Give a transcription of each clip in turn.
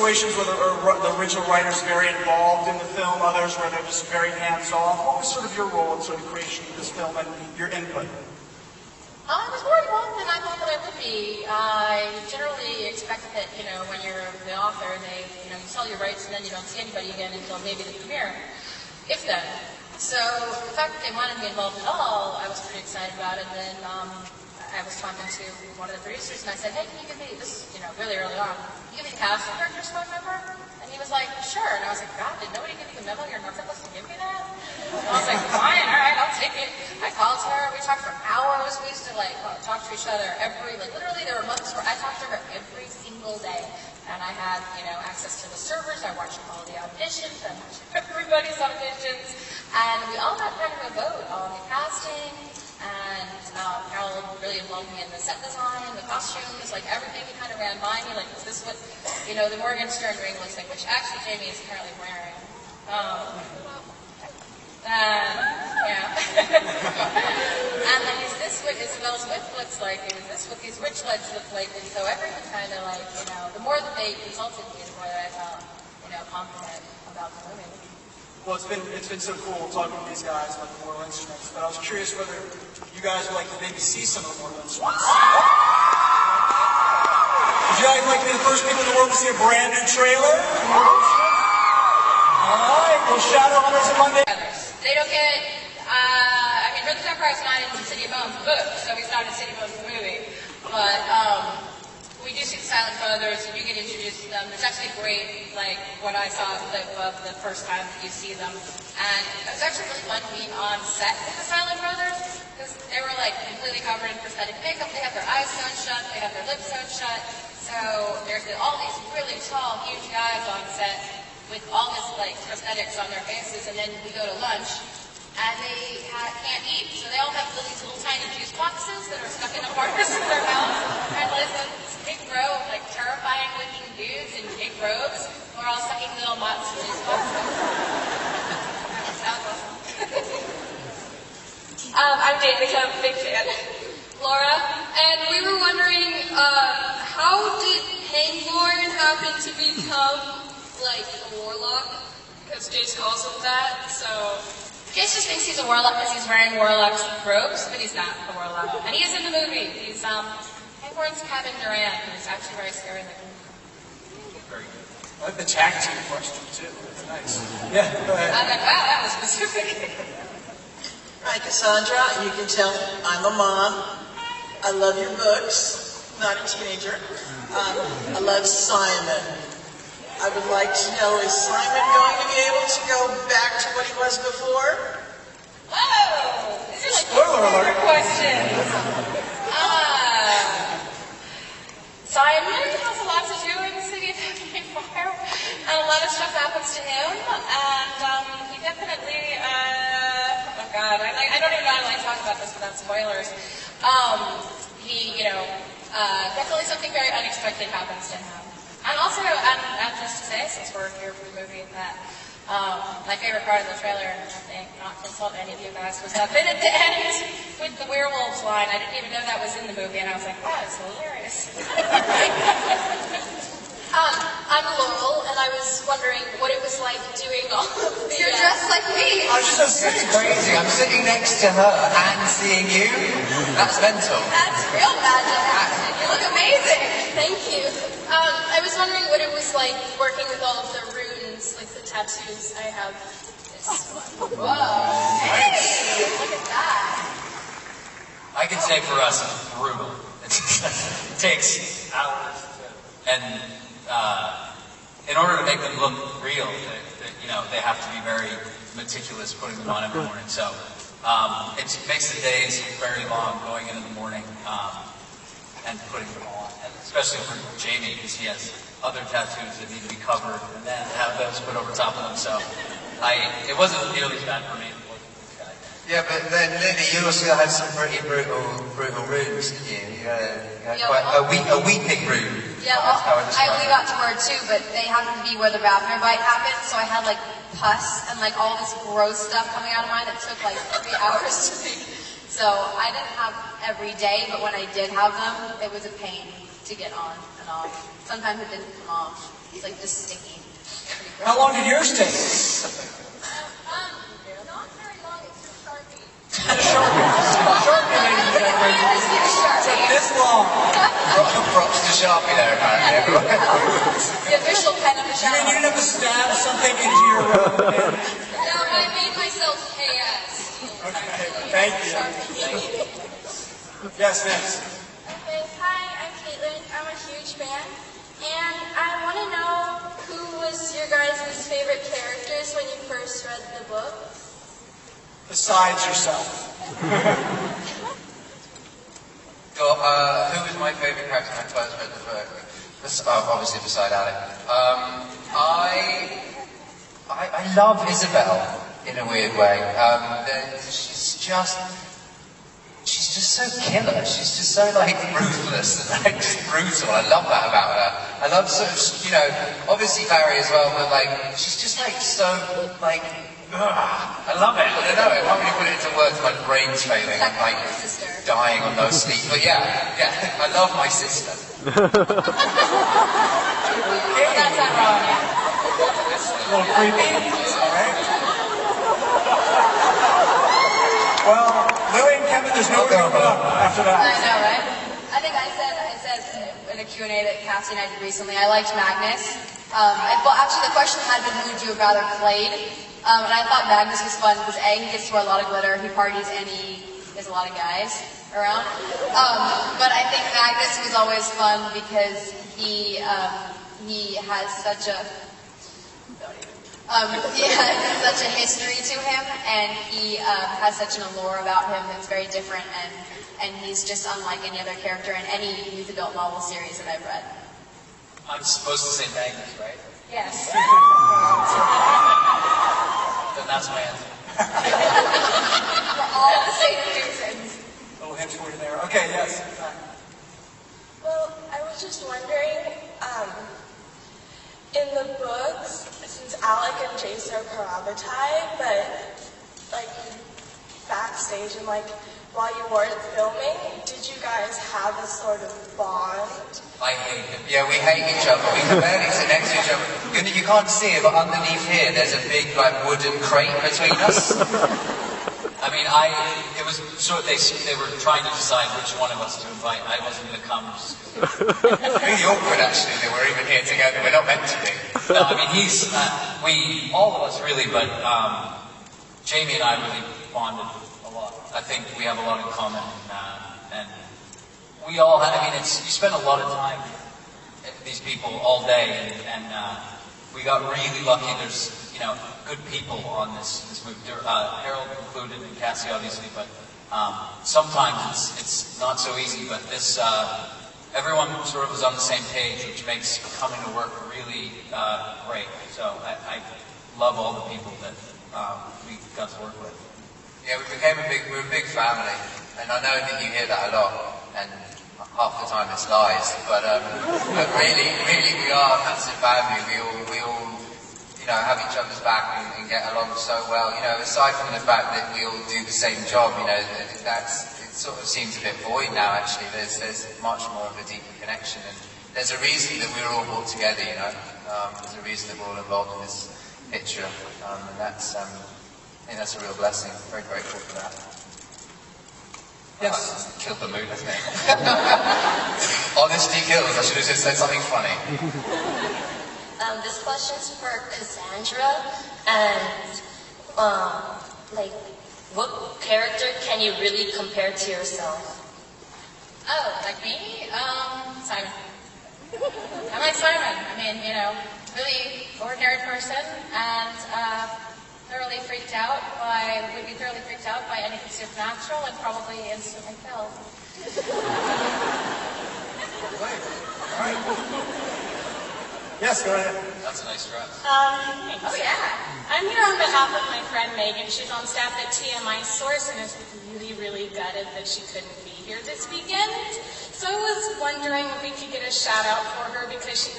situations where the original writer's very involved in the film, others where they're just very hands-off. What was sort of your role in sort of creation of this film and your input? I was more involved than I thought that I would be. I generally expect that, you know, when you're the author, you sell your rights and then you don't see anybody again until maybe the premiere, if then. So the fact that they wanted me involved at all, I was pretty excited about it. And then I was talking to one of the producers and I said, hey, can you give me this, really early on, can you give me the casting director's phone number? And he was like, sure. And I was like, God, did nobody give you the memo? You're not supposed to give me that? And I was like, fine, all right, I'll take it. I called her, we talked for hours. We used to talk to each other literally there were months where I talked to her every single day. And I had, access to the servers. I watched all the auditions. I watched everybody's auditions. And we all had kind of a vote on the casting. And Carol really involved me in the set design, the costumes, everything kind of ran by me. Is this what, the Morgenstern ring looks like, which actually Jamie is currently wearing. And then is this what Isabel's whip looks like? And is this what these rich legs look like? And so everything kind of the more that they consulted me, the more that I felt, confident about the movie. Well, it's been so cool talking to these guys about the Mortal Instruments, but I was curious whether you guys would like to maybe see some of the Mortal Instruments. Would you guys like to be the first people in the world to see a brand new trailer? Alright, well, Shadowhunters on Monday. They don't get, Rhythm Empire is not in the City of Bones book, so he's not in City of Bones movie. But, we do see the Silent Brothers, and you get introduced to them. It's actually great, when I saw a clip of the first time that you see them. And it was actually really fun being on set with the Silent Brothers, because they were, completely covered in prosthetic makeup. They had their eyes sewn shut, they had their lips sewn shut. So there's all these really tall, huge guys on set with all this, prosthetics on their faces, and then we go to lunch, and they can't eat. So they all have these little tiny juice boxes that are stuck in the corners of their mouth. And this big row of terrifying looking dudes in big robes who are all sucking little mutts in juice boxes. Sounds awesome. I'm Danica, I'm a big fan. Laura, and we were wondering, how did Hangborn happen to become, a warlock? Because Jace calls him that, so... Jace just thinks he's a warlock because he's wearing warlock's robes, but he's not a warlock. And he is in the movie. He's, Hangborn's Kevin Durant, who's actually very scary looking. Very good. I like the tag team question, too. That's nice. Yeah, go ahead. I'm like, wow, that was specific. Hi, Cassandra. You can tell I'm a mom. I love your books. Not a teenager. I love Simon. I would like to know, is Simon going to be able to go back to what he was before? Whoa! These are Spoiler alert questions. Simon has a lot to do in the City of Heavenly Fire, and a lot of stuff happens to him, and he definitely, oh god, I don't even know how to talk about this without spoilers. He, definitely something very unexpected happens to him. And also, and just to say, since we're here for the movie, that my favorite part of the trailer, and I think, not to insult any of you guys, was that bit at the end with the werewolves line. I didn't even know that was in the movie, and I was like, that is hilarious. I'm Laurel, and I was wondering what it was like doing all of the... You're dressed like me. I was just saying. It's crazy. I'm sitting next to her and seeing you. That's mental. That's real magic, actually. You look amazing. Thank you. I was wondering what it was like working with all of the runes, the tattoos I have. Whoa. Hey, look at that. I can say for us, it's brutal. It takes hours and in order to make them look real, they have to be very meticulous putting them on every morning. So it makes the days very long going into the morning and putting them on. And especially for Jamie, because he has other tattoos that need to be covered and then have those put over top of them. So it wasn't nearly as bad for me. Yeah, but then Lily, you also had some pretty brutal runes, didn't you? You had quite a weeping rune. Yeah, well, we got to wear it too, but they happened to be where the vampire bite happened, so I had pus and all this gross stuff coming out of mine that took 3 hours to make. So I didn't have every day, but when I did have them, it was a pain to get on and off. Sometimes it didn't come off. It's like just sticky. How long did yours take? Not very long, it's just Sharpie. Sharpie this long. Props to Sharpie there, apparently. The official pen of the You mean you shower. didn't have to stab something into your pen? No, I made myself KS. Okay, thank you. Yes, next. Okay, hi, I'm Caitlin. I'm a huge fan. And I want to know who was your guys' favorite characters when you first read the book? Besides yourself. So, who was my favourite character when I first read the book? Obviously beside Alec. I love Isabel in a weird way. She's just so killer. She's just so like ruthless and like just brutal. I love that about her. I love sort of, you know, obviously Barry as well, but like she's just like so like. I love it. I don't know. I can't really put it into words. My brain's failing. I'm like dying on no sleep. But yeah, I love my sister. That's ironic. A little creepy. All right. Well, Lily and Kevin, there's no going up after that. I know, right? I think I said in a Q&A that Cassie and I did recently, I liked Magnus. Well, actually, the question had been who would you have rather played? And I thought Magnus was fun because A, he gets to wear a lot of glitter, he parties, and there's a lot of guys around. But I think Magnus was always fun because he has such a such a history to him, and he has such an allure about him that's very different, and he's just unlike any other character in any youth adult novel series that I've read. I'm supposed to say Magnus, right? Yes. Then that's my answer. For all the same reasons. A little hint for you there. Okay, yes. Well, I was just wondering, in the books, since Alec and Jace are parabatai, but like backstage and like while you weren't filming, did you guys have a sort of bond? I hate him. Yeah, we hate each other. We can barely sit next to each other. You can't see it, but underneath here, there's a big like wooden crate between us. I mean, it was sort of, they were trying to decide which one of us to invite. I wasn't going to come. Really awkward, actually, that we're even here together. We're not meant to be. No, I mean, all of us really, but Jamie and I really bonded a lot. I think we have a lot in common, and we all have, I mean, you spend a lot of time with these people all day, and we got really lucky. There's, good people on this movie. Harold included and Cassie, obviously, but sometimes it's not so easy, but this, everyone sort of was on the same page, which makes coming to work really great. So I love all the people that we got to work with. Yeah, we're a big family, and I know that you hear that a lot, and half the time it's lies, but really we are a massive family. We all have each other's back and get along so well. Aside from the fact that we all do the same job, it sort of seems a bit void now. Actually, there's much more of a deeper connection, and there's a reason that we're all brought together. There's a reason that we're all involved in this picture, and that's I think that's a real blessing. Very grateful for that. Yes, killed the mood, hasn't it? Honesty kills. I should have just said something funny. This question's for Cassandra, and what character can you really compare to yourself? Oh, like me? Simon. I'm like Simon. I mean, really ordinary person, and would be thoroughly freaked out by anything supernatural, and probably instantly fell. All right. Yes, go ahead. That's a nice dress. Oh yeah. I'm here on behalf of my friend Megan. She's on staff at TMI Source and is really, really gutted that she couldn't be here this weekend. So I was wondering if we could get a shout out for her because she...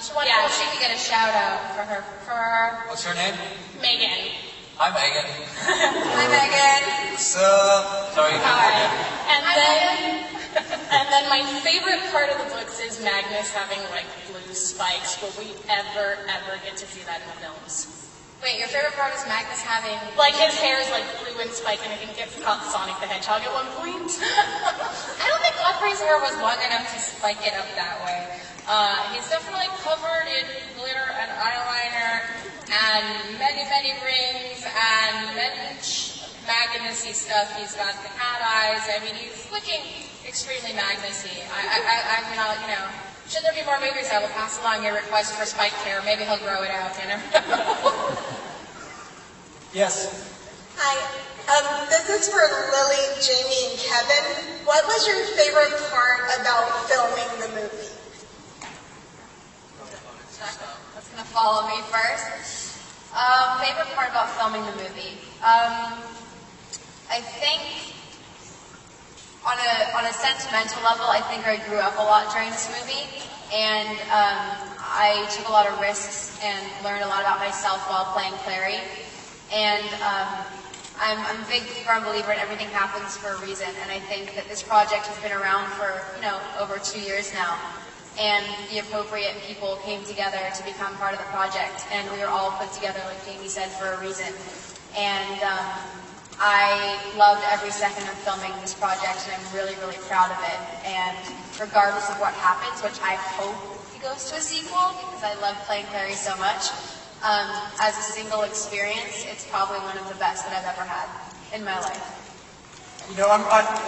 She wanted if she could get a shout out for her. What's her name? Megan. Hi, Megan. Hi, Megan. What's up? Sorry. Hi. And then my favorite part of the books is Magnus having like blue spikes. Will we ever get to see that in the films? Wait, your favorite part is Magnus having... Like his hair is like blue and spiked and I think it gets caught Sonic the Hedgehog at one point. I don't think Godfrey's hair was long enough to spike it up that way. He's definitely covered in glitter and eyeliner and many rings and Magnus-y stuff. He's got the cat eyes. I mean, he's looking extremely Magnus-y. I'm not, you know... Should there be more movies, I will pass along your request for spiked hair. Maybe he'll grow it out, you know? Yes. Hi. This is for Lily, Jamie, and Kevin. What was your favorite part about filming the movie? That's going to follow me first. Favorite part about filming the movie? I think on a sentimental level, I think I grew up a lot during this movie, and I took a lot of risks and learned a lot about myself while playing Clary. And I'm a big firm believer in everything happens for a reason, and I think that this project has been around for, you know, over 2 years now. And the appropriate people came together to become part of the project, and we were all put together, like Jamie said, for a reason. And I loved every second of filming this project, and I'm really proud of it. And regardless of what happens, which I hope it goes to a sequel, because I love playing Clary so much, as a single experience, it's probably one of the best that I've ever had in my life. You know,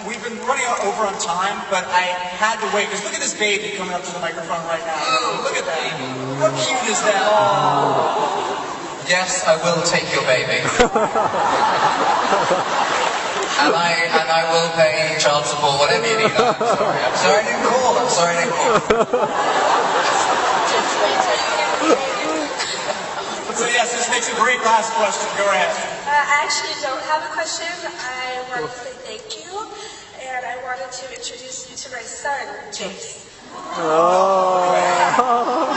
we've been running over on time, but I had to wait, because look at this baby coming up to the microphone right now. Look at that. How cute is that? Oh. Yes, I will take your baby. and I will pay child support, whatever you need. I'm sorry I didn't call. So yes, this makes a great last question. Go ahead. I actually don't have a question. I wanted to say thank you, and I wanted to introduce you to my son, Jace. Oh my God!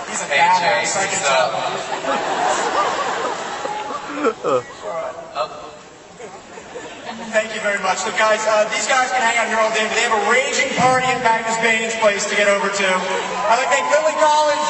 He's a badass, I can tell. Thank you very much. So guys, these guys can hang out here all day, but they have a raging party at Magnus Bain's place to get over to. I'd like to thank Lily Collins,